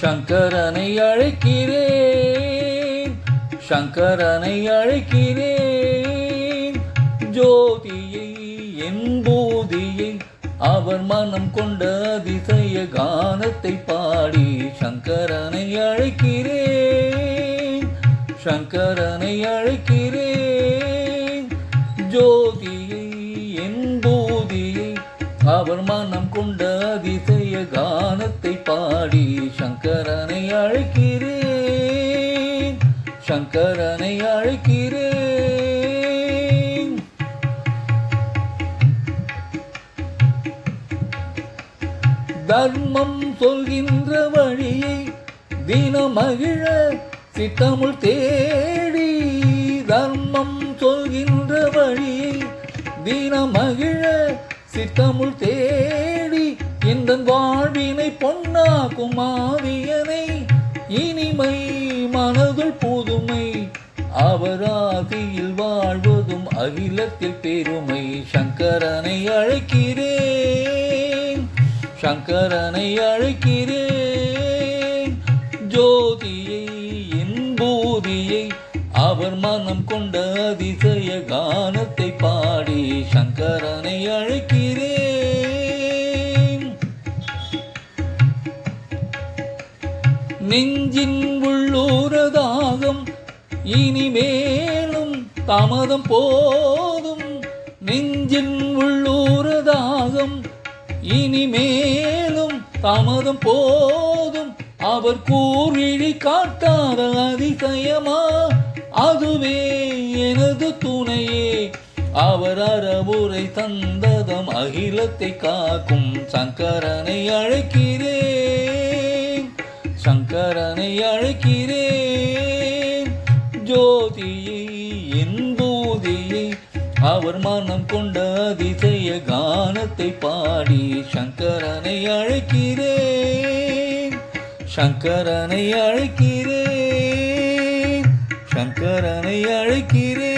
சங்கரனை அழைக்கிறேன், சங்கரனை அழைக்கிறேன். ஜோதியை என் போதியை அவர் மனம் கொண்ட அதிசய கானத்தை பாடி சங்கரனை அழைக்கிறேன், சங்கரனை அழைக்கிறேன். ஜோதியை என் போதியை அவர் மனம் கொண்ட அதிசய கானத்தை பாடி சங்கரனை அழைக்கிறேன், சங்கரனை அழைக்கிறேன். தர்மம் சொல்கின்ற வழியை தினமகிழ சித்தமுள் தேடி, தர்மம் சொல்கின்ற வழியை தினமகிழ சித்தமுள் தேடி, இந்த வாழ்வினை பொன்னாக்கும் ஆவியனை இனிமை மனதுள் புதுமை அவராதியில் வாழ்வதும் அகிலத்தில் பெருமை. சங்கரனை அழைக்கிறேன், சங்கரனை அழைக்கிறேன். ஜோதியை என் போதியை அவர் மனம் கொண்ட அதிசய கானத்தை பாடி சங்கரனை அழைக்கிறேன். நெஞ்சின் உள்ளூரதாகம் இனிமேலும் தாமதம் போதும், நெஞ்சின் உள்ளூரதாகம் இனிமேலும் தாமதம் போதும். அவர் கூர்விழி காட்டாத அதிசயமா அதுவே எனது துணையே, அவர் அறவுரை தந்ததம் அகிலத்தை காக்கும். சங்கரனை அழைக்கிறேன், சங்கரனை அழைக்கிறேன். ஜோதியை என் போதியை அவர் மனம் கொண்ட அதிசய கானத்தை பாடி சங்கரனை அழைக்கிறேன், சங்கரனை அழைக்கிறேன், சங்கரனை அழைக்கிறேன்.